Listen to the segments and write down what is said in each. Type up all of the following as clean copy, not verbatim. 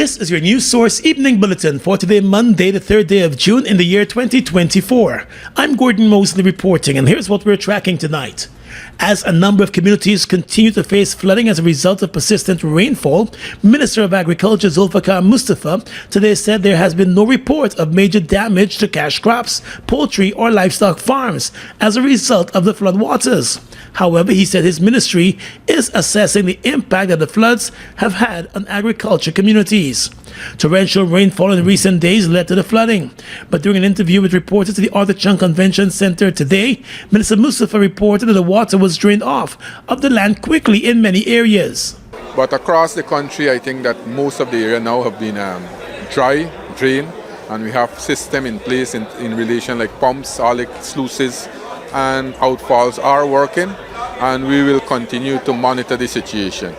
This is your news source evening bulletin for today, Monday, the 3rd day of June in the year 2024. I'm Gordon Mosley reporting, and here's what we're tracking tonight. As a number of communities continue to face flooding as a result of persistent rainfall, Minister of Agriculture Zulfikar Mustafa today said there has been no report of major damage to cash crops, poultry, or livestock farms as a result of the floodwaters. However, he said his ministry is assessing the impact that the floods have had on agriculture communities. Torrential rainfall in recent days led to the flooding, but during an interview with reporters at the Arthur Chung Convention Center today, Minister Mustafa reported that the water was drained off of the land quickly in many areas. But across the country, I think that most of the area now have been dry, drained, and we have system in place in relation like pumps, all the sluices and outfalls are working, and we will continue to monitor the situation.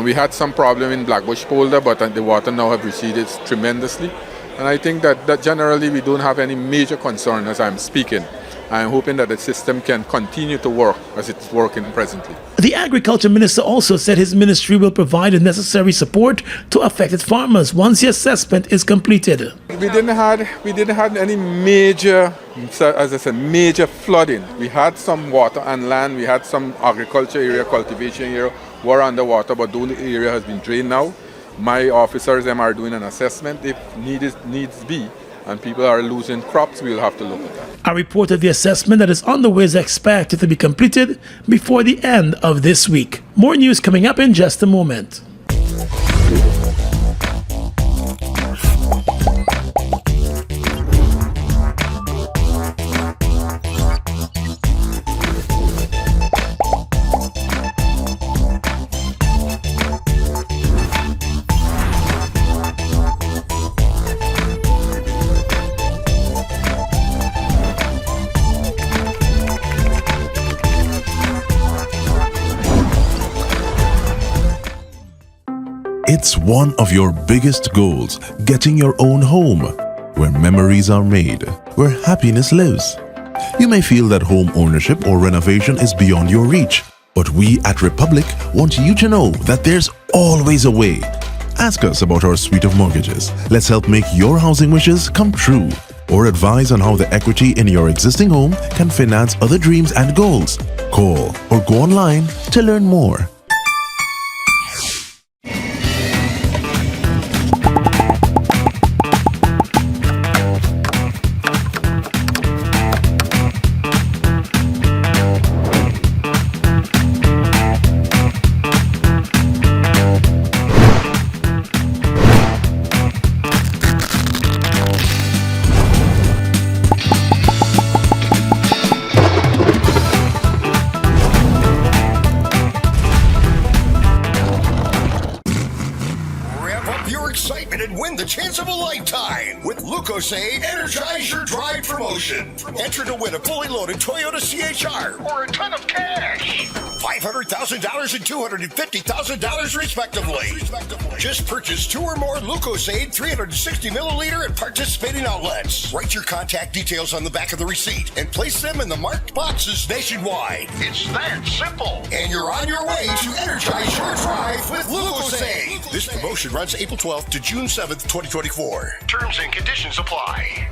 We had some problem in Blackbush Polder, but the water now have receded tremendously. And I think that generally we don't have any major concern as I'm speaking. I'm hoping that the system can continue to work as it's working presently. The Agriculture Minister also said his ministry will provide the necessary support to affected farmers once the assessment is completed. We didn't have any major, as I said, major flooding. We had some water and land. We had some agriculture area, cultivation area were underwater, but the area has been drained now. My officers are doing an assessment if needs be, and people are losing crops, we'll have to look at that. A report of the assessment that is on the way is expected to be completed before the end of this week. More news coming up in just a moment. It's one of your biggest goals, getting your own home, where memories are made, where happiness lives. You may feel that home ownership or renovation is beyond your reach, but we at Republic want you to know that there's always a way. Ask us about our suite of mortgages. Let's help make your housing wishes come true, or advise on how the equity in your existing home can finance other dreams and goals. Call or go online to learn more. Energize your drive promotion. Enter to win a fully loaded Toyota CHR or a ton of cash. $500,000 and $250,000 respectively. Just purchase 2 or more Lucosade 360 milliliter at participating outlets. Write your contact details on the back of the receipt and place them in the marked boxes nationwide. It's that simple. And you're on your way to energize your drive with Lucosade. This promotion runs April 12th to June 7th, 2024. Terms and conditions apply.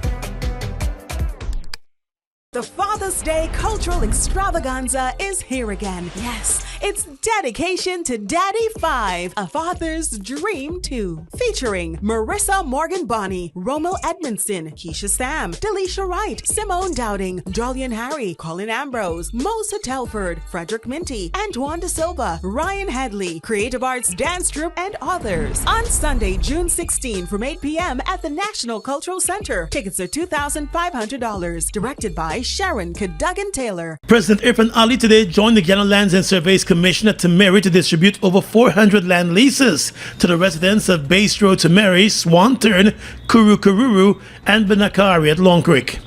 The Father's Day Cultural Extravaganza is here again. Yes, it's dedication to Daddy 5, A Father's Dream 2. Featuring Marissa Morgan Bonney, Romel Edmondson, Keisha Sam, Delisha Wright, Simone Dowding, Jolyon Harry, Colin Ambrose, Mosa Telford, Frederick Minty, Antoine De Silva, Ryan Hadley, Creative Arts Dance Troupe, and others. On Sunday, June 16 from 8 p.m. at the National Cultural Center. Tickets are $2,500. Directed by Sharon Cadogan Taylor. President Irfan Ali today joined the Guyana Lands and Surveys Commission at Temeri to distribute over 400 land leases to the residents of Base Road, Temeri, Swan Turn, Kururu, and Benakari at Long Creek.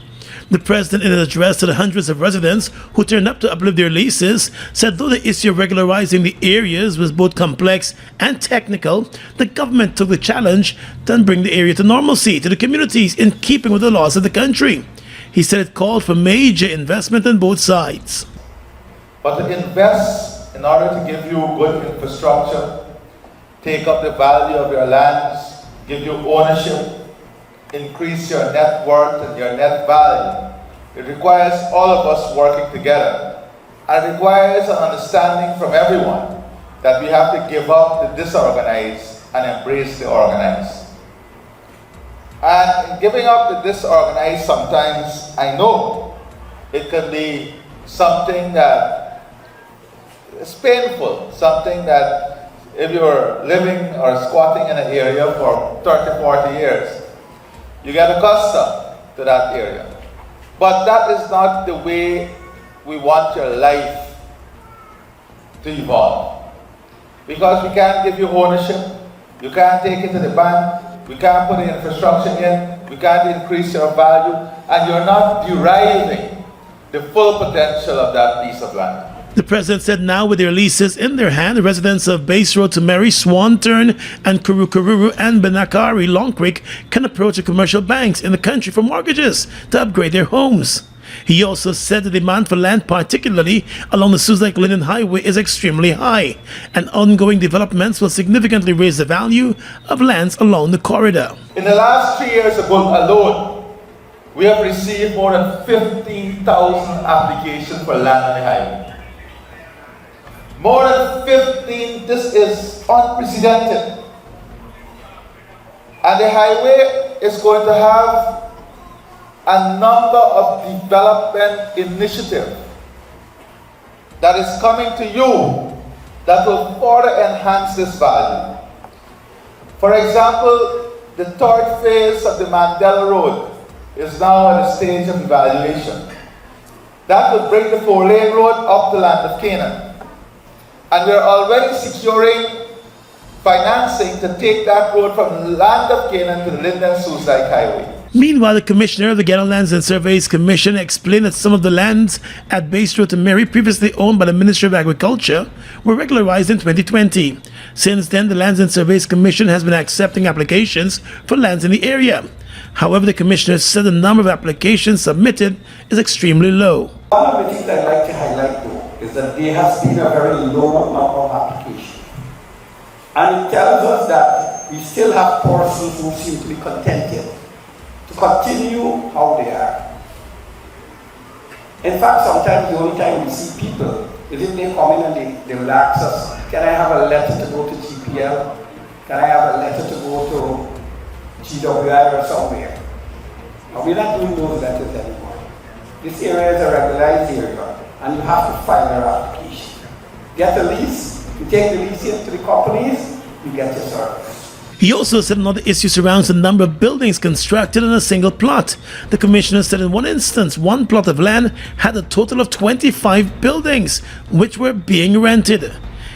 The president, in an address to the hundreds of residents who turned up to uplift their leases, said though the issue of regularizing the areas was both complex and technical, the government took the challenge to bring the area to normalcy to the communities in keeping with the laws of the country. He said it called for major investment on both sides. But to invest in order to give you good infrastructure, take up the value of your lands, give you ownership, increase your net worth and your net value. It requires all of us working together. And it requires an understanding from everyone that we have to give up the disorganized and embrace the organized. And in giving up the disorganized, sometimes I know it can be something that is painful, something that if you're living or squatting in an area for 30, 40 years, you get accustomed to that area. But that is not the way we want your life to evolve. Because we can't give you ownership, you can't take it to the bank, we can't put the infrastructure in, we can't increase your value, and you're not deriving the full potential of that piece of land. The president said now with their leases in their hand, the residents of Base Road to Mary, Swan Turn, and Kurukururu and Benakari, Long Creek can approach the commercial banks in the country for mortgages to upgrade their homes. He also said the demand for land, particularly along the Suzac-Linden Highway, is extremely high, and ongoing developments will significantly raise the value of lands along the corridor. In the last 3 years alone, we have received more than 15,000 applications for land on the highway. More than 15, this is unprecedented. And the highway is going to have a number of development initiatives that is coming to you that will further enhance this value. For example, the third phase of the Mandela Road is now at a stage of evaluation. That will bring the 4-lane road up the land of Canaan. And we're already securing financing to take that road from the land of Canaan to the Linden-Suzac Highway. Meanwhile, the commissioner of the Guyana Lands and Surveys Commission explained that some of the lands at Base Road to Mary, previously owned by the Ministry of Agriculture, were regularized in 2020. Since then, the Lands and Surveys Commission has been accepting applications for lands in the area. However, the commissioner said the number of applications submitted is extremely low. One of the things I'd like to highlight though is that there has been a very low number of applications. And it tells us that we still have persons who seem to be contented to continue how they are. In fact, sometimes the only time we see people is if they come in and they will ask us, can I have a letter to go to GPL? Can I have a letter to go to GWI or somewhere? And we're not doing those letters anymore. This area is a regularized area, and you have to file your application. Get a lease, you take the lease into the companies, you get your service. He also said another issue surrounds the number of buildings constructed on a single plot. The commissioner said in one instance, one plot of land had a total of 25 buildings, which were being rented.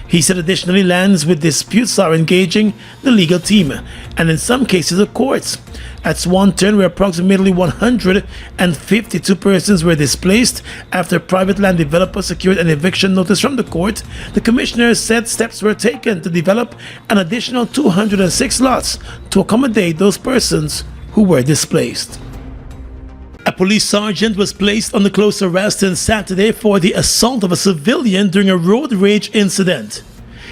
He said additionally lands with disputes are engaging the legal team, and in some cases the courts. At Swan Turn, where approximately 152 persons were displaced after a private land developer secured an eviction notice from the court, the commissioner said steps were taken to develop an additional 206 lots to accommodate those persons who were displaced. A police sergeant was placed under close arrest on Saturday for the assault of a civilian during a road rage incident.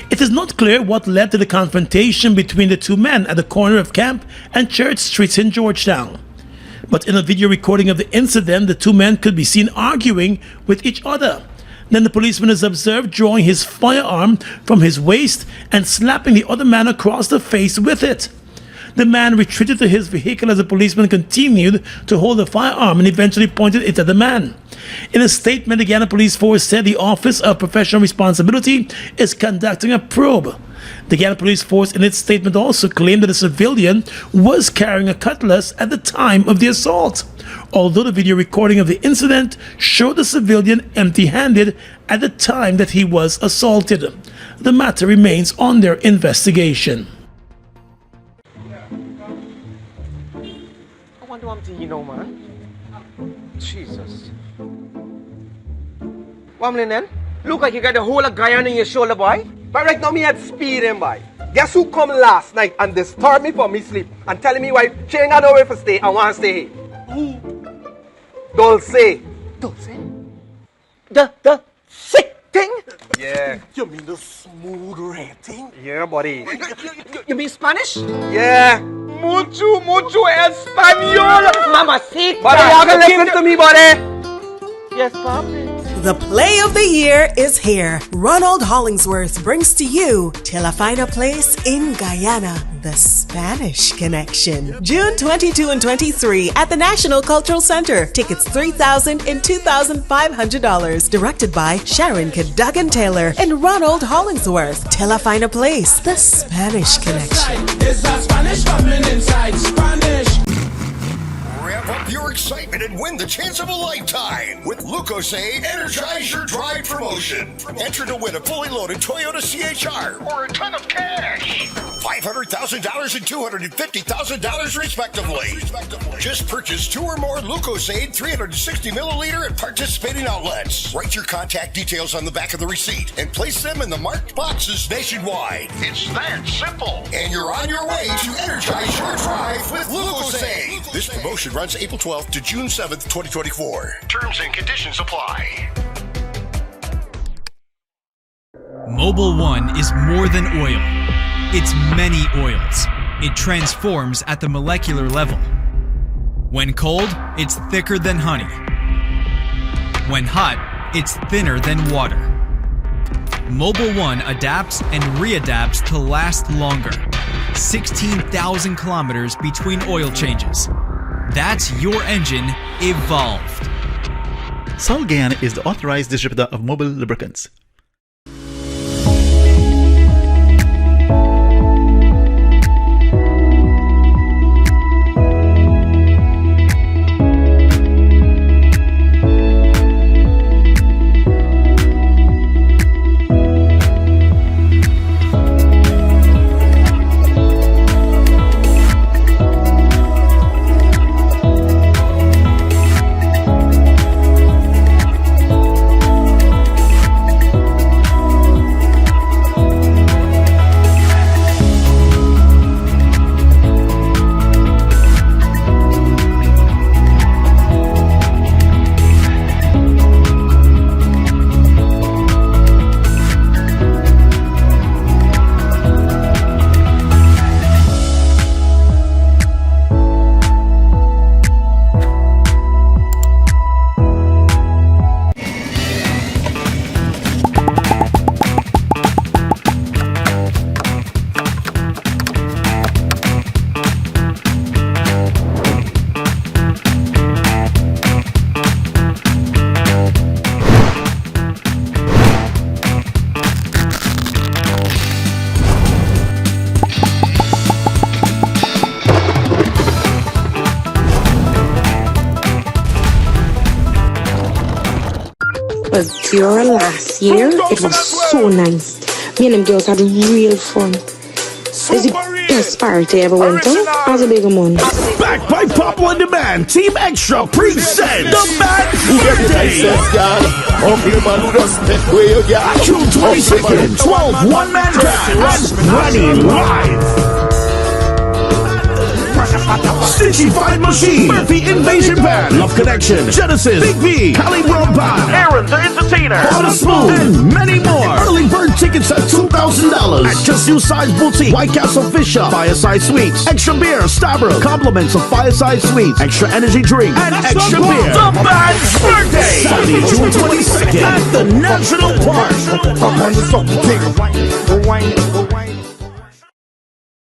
It is not clear what led to the confrontation between the two men at the corner of Camp and Church Streets in Georgetown. But in a video recording of the incident, the two men could be seen arguing with each other. Then the policeman is observed drawing his firearm from his waist and slapping the other man across the face with it. The man retreated to his vehicle as the policeman continued to hold the firearm and eventually pointed it at the man. In a statement, the Guyana Police Force said the Office of Professional Responsibility is conducting a probe. The Guyana Police Force in its statement also claimed that a civilian was carrying a cutlass at the time of the assault, although the video recording of the incident showed the civilian empty-handed at the time that he was assaulted. The matter remains under investigation. I wonder what you know, man. Jesus. Wamlin then? Look like you got the whole of Guyana in your shoulder, boy. But right now me had speeding, boy. Guess who come last night and disturbed me from me sleep and telling me why she ain't got nowhere to stay and want to stay here? Who? Dulce. Dulce? The sick thing? Yeah. You mean the smooth red thing? Yeah, buddy. You mean Spanish? Yeah. mucho español. Mamacita. Buddy, you can listen to me, buddy. Yes, papi. The play of the year is here. Ronald Hollingsworth brings to you Till I Find a Place in Guyana, the Spanish Connection. June 22 and 23 at the National Cultural Center. Tickets $3,000 and $2,500. Directed by Sharon Cadogan Taylor and Ronald Hollingsworth. Till I Find a Place, the Spanish Connection. It's that Spanish coming inside. Spanish. Rev up your excitement and win the chance of a lifetime with Lucozade Energize Your Drive promotion. Enter to win a fully loaded Toyota CHR or a ton of cash. $500,000 and $250,000 respectively. Just purchase 2 or more Lucozade 360 milliliter at participating outlets. Write your contact details on the back of the receipt and place them in the marked boxes nationwide. It's that simple. And you're on your way to energize your drive with Lucozade. This promotion runs April 12th to June 7th, 2024. Terms and conditions apply. Mobil 1 is more than oil. It's many oils. It transforms at the molecular level. When cold, it's thicker than honey. When hot, it's thinner than water. Mobil 1 adapts and readapts to last longer. 16,000 kilometers between oil changes. That's your engine evolved. Sol Guyana is the authorized distributor of Mobil lubricants. Was Dior last year. It was so nice. Me and them girls had real fun. It's the best party I ever went to. As a big one. Back by Popular Demand, Team Extra present the Bad Birthday. June 22nd, 12 one-man bands running live. Stitchy Fight Machine, Murphy Invasion Band, Love Connection, Genesis, Big V, Cali World Band, Aaron the Entertainer, Water Spoon, and many more. Early bird tickets at $2,000 at Just You Size Boutique, White Castle Fisher, Fireside Suites, Extra Beer, Starbucks, compliments of Fireside Suites, Extra Energy Drink, and Extra Beer. The Band's Birthday, Saturday, June 22nd at the National Park.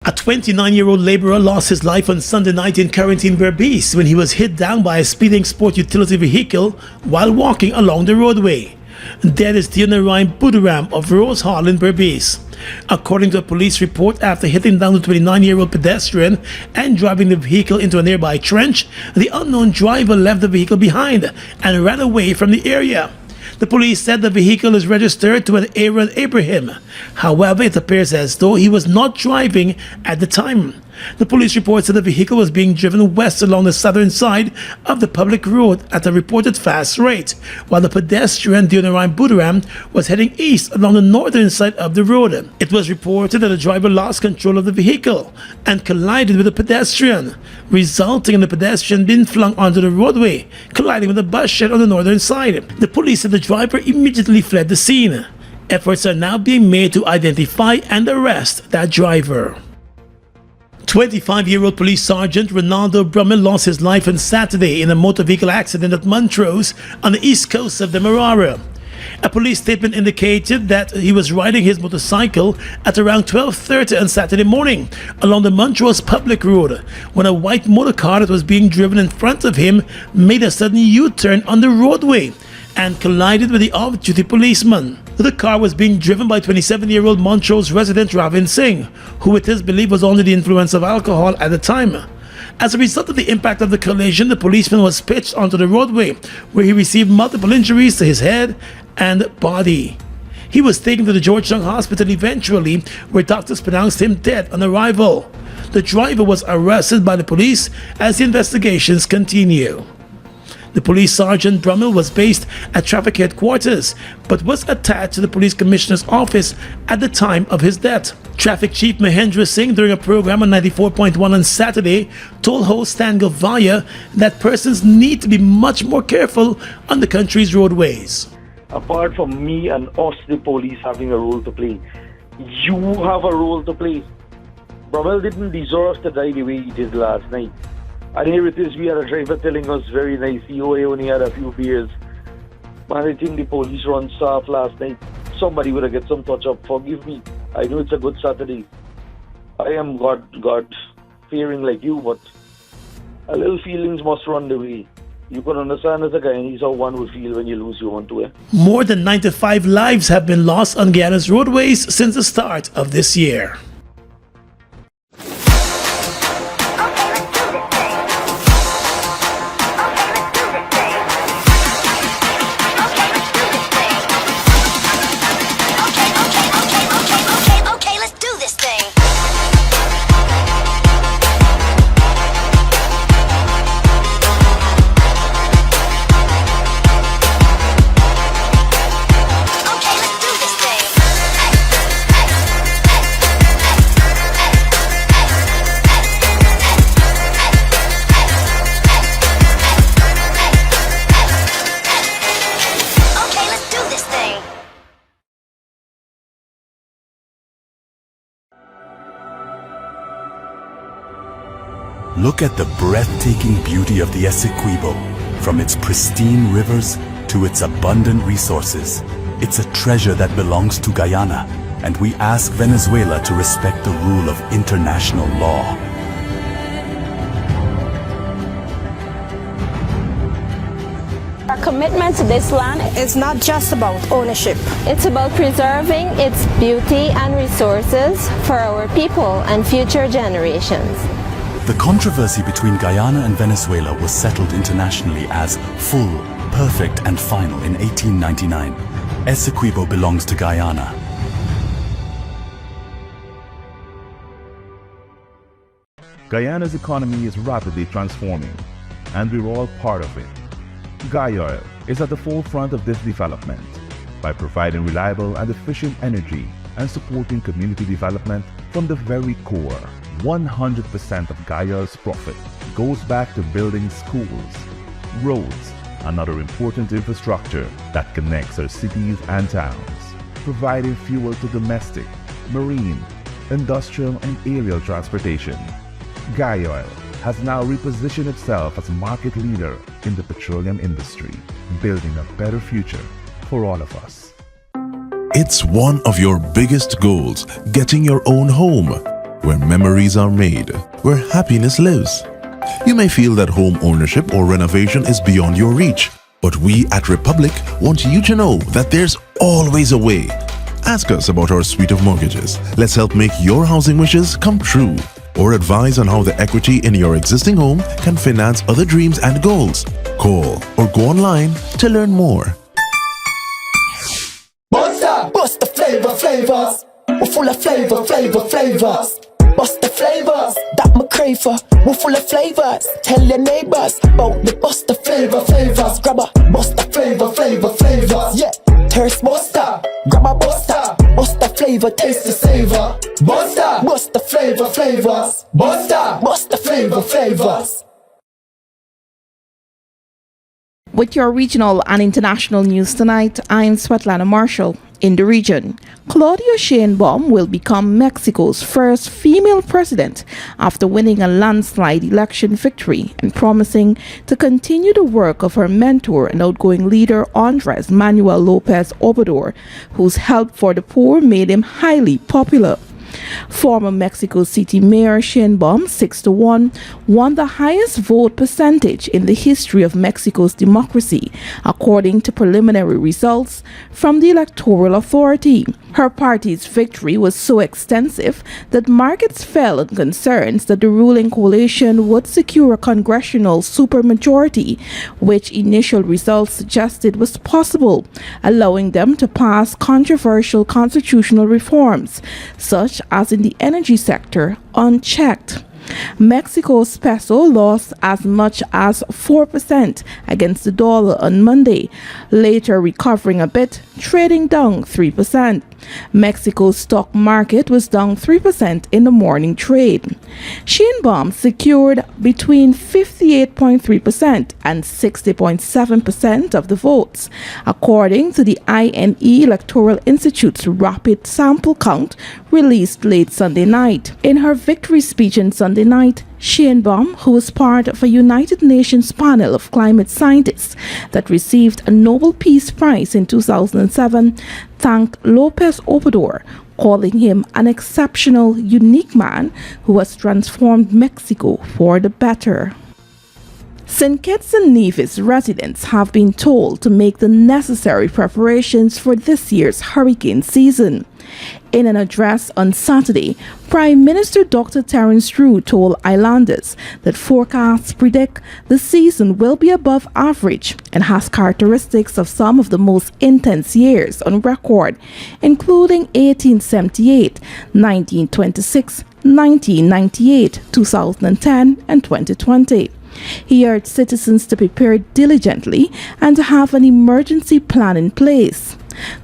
A 29-year-old laborer lost his life on Sunday night in Carrington, Berbice when he was hit down by a speeding sport utility vehicle while walking along the roadway. Dead is Dionarai Buduram of Rose Hall in Berbice. According to a police report, after hitting down the 29-year-old pedestrian and driving the vehicle into a nearby trench, the unknown driver left the vehicle behind and ran away from the area. The police said the vehicle is registered to an Aaron Abraham. However, it appears as though he was not driving at the time. The police report said the vehicle was being driven west along the southern side of the public road at a reported fast rate, while the pedestrian Dionarai Buduram was heading east along the northern side of the road. It was reported that the driver lost control of the vehicle and collided with the pedestrian, resulting in the pedestrian being flung onto the roadway, colliding with a bus shed on the northern side. The police said the driver immediately fled the scene. Efforts are now being made to identify and arrest that driver. 25-year-old police sergeant Ronaldo Brummel lost his life on Saturday in a motor vehicle accident at Montrose on the east coast of Demerara. A police statement indicated that he was riding his motorcycle at around 12:30 on Saturday morning along the Montrose public road when a white motor car that was being driven in front of him made a sudden U-turn on the roadway and collided with the off-duty policeman. The car was being driven by 27-year-old Montrose resident Ravin Singh, who it is believed was under the influence of alcohol at the time. As a result of the impact of the collision, the policeman was pitched onto the roadway, where he received multiple injuries to his head and body. He was taken to the Georgetown Hospital eventually, where doctors pronounced him dead on arrival. The driver was arrested by the police as the investigations continue. The police sergeant Brummel was based at traffic headquarters, but was attached to the police commissioner's office at the time of his death. Traffic Chief Mahendra Singh, during a program on 94.1 on Saturday, told host Stan Govaya that persons need to be much more careful on the country's roadways. Apart from me and us, the police, having a role to play, you have a role to play. Brummel didn't deserve to die the way he did last night. And here it is, we had a driver telling us very nicely, oh, he only had a few beers. Man, I think the police run soft last night. Somebody would have get some touch up. Forgive me. I know it's a good Saturday. I am God fearing like you, but a little feelings must run the way. You can understand as a guy, and he's how one would feel when you lose your one to it. More than 95 lives have been lost on Guyana's roadways since the start of this year. Look at the breathtaking beauty of the Essequibo, from its pristine rivers to its abundant resources. It's a treasure that belongs to Guyana, and we ask Venezuela to respect the rule of international law. Our commitment to this land is not just about ownership. It's about preserving its beauty and resources for our people and future generations. The controversy between Guyana and Venezuela was settled internationally as full, perfect and final in 1899. Essequibo belongs to Guyana. Guyana's economy is rapidly transforming, and we're all part of it. Guyoil is at the forefront of this development by providing reliable and efficient energy and supporting community development from the very core. 100% of Guyoil's profit goes back to building schools, roads, and other important infrastructure that connects our cities and towns, providing fuel to domestic, marine, industrial, and aerial transportation. Guyoil has now repositioned itself as a market leader in the petroleum industry, building a better future for all of us. It's one of your biggest goals, getting your own home, where memories are made, where happiness lives. You may feel that home ownership or renovation is beyond your reach, but we at Republic want you to know that there's always a way. Ask us about our suite of mortgages. Let's help make your housing wishes come true. Or advise on how the equity in your existing home can finance other dreams and goals. Call or go online to learn more. Bust the flavors. We're full of flavors. Bust the flavors, that my crave for. We're full of flavors. Tell your neighbors about the bust the flavors. Grab a bust the flavors. Yeah, thirst buster. Grab a buster. Bust the flavor, taste the savor. Bust the flavors. Bust the flavors. With your regional and international news tonight, I'm Svetlana Marshall. In the region, Claudia Sheinbaum will become Mexico's first female president after winning a landslide election victory and promising to continue the work of her mentor and outgoing leader Andres Manuel Lopez Obrador, whose help for the poor made him highly popular. Former Mexico City Mayor Sheinbaum, 6-1, won the highest vote percentage in the history of Mexico's democracy, according to preliminary results from the Electoral Authority. Her party's victory was so extensive that markets fell on concerns that the ruling coalition would secure a congressional supermajority, which initial results suggested was possible, allowing them to pass controversial constitutional reforms, such as in the energy sector, unchecked. Mexico's peso lost as much as 4% against the dollar on Monday, later recovering a bit, trading down 3%. Mexico's stock market was down 3% in the morning trade. Sheinbaum secured between 58.3% and 60.7% of the votes, according to the INE Electoral Institute's rapid sample count released late Sunday night. In her victory speech on Sunday night, Sheinbaum, who was part of a United Nations panel of climate scientists that received a Nobel Peace Prize in 2007, thanked Lopez Obrador, calling him an exceptional, unique man who has transformed Mexico for the better. St. Kitts and Nevis residents have been told to make the necessary preparations for this year's hurricane season. In an address on Saturday, Prime Minister Dr. Terence True told islanders that forecasts predict the season will be above average and has characteristics of some of the most intense years on record, including 1878, 1926, 1998, 2010, and 2020. He urged citizens to prepare diligently and to have an emergency plan in place.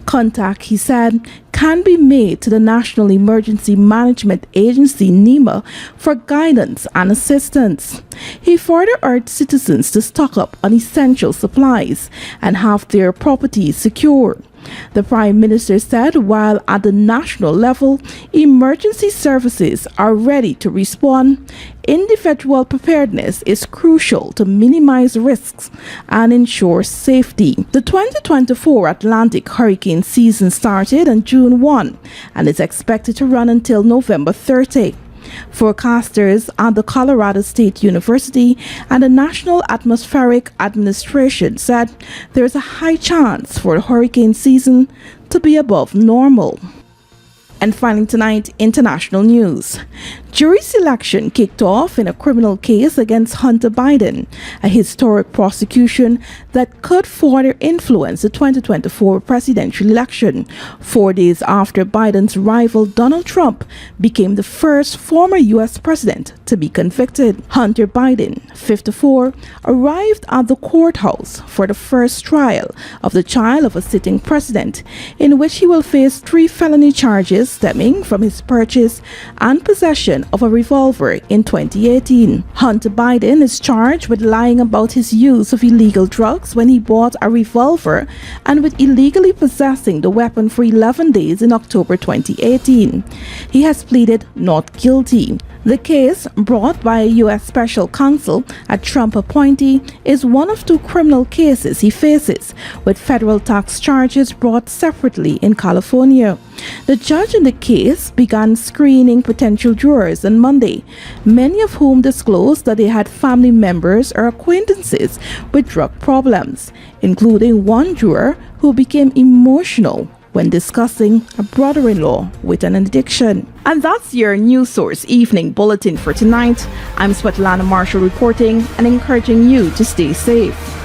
Contact, he said, can be made to the National Emergency Management Agency NEMA for guidance and assistance. He further urged citizens to stock up on essential supplies and have their properties secure. The Prime Minister said while at the national level, emergency services are ready to respond, individual preparedness is crucial to minimize risks and ensure safety. The 2024 Atlantic hurricane season started on June 1 and is expected to run until November 30. Forecasters at the Colorado State University and the National Atmospheric Administration said there is a high chance for the hurricane season to be above normal. And finally tonight, international news. Jury selection kicked off in a criminal case against Hunter Biden, a historic prosecution that could further influence the 2024 presidential election, 4 days after Biden's rival Donald Trump became the first former U.S. president to be convicted. Hunter Biden, 54, arrived at the courthouse for the first trial of the child of a sitting president, in which he will face 3 felony charges stemming from his purchase and possession of a revolver in 2018. Hunter Biden is charged with lying about his use of illegal drugs when he bought a revolver and with illegally possessing the weapon for 11 days in October 2018. He has pleaded not guilty. The case, brought by a U.S. special counsel, a Trump appointee, is one of 2 criminal cases he faces, with federal tax charges brought separately in California. The judge in the case began screening potential jurors on Monday, many of whom disclosed that they had family members or acquaintances with drug problems, including one juror who became emotional when discussing a brother-in-law with an addiction. And that's your News Source Evening Bulletin for tonight. I'm Svetlana Marshall reporting and encouraging you to stay safe.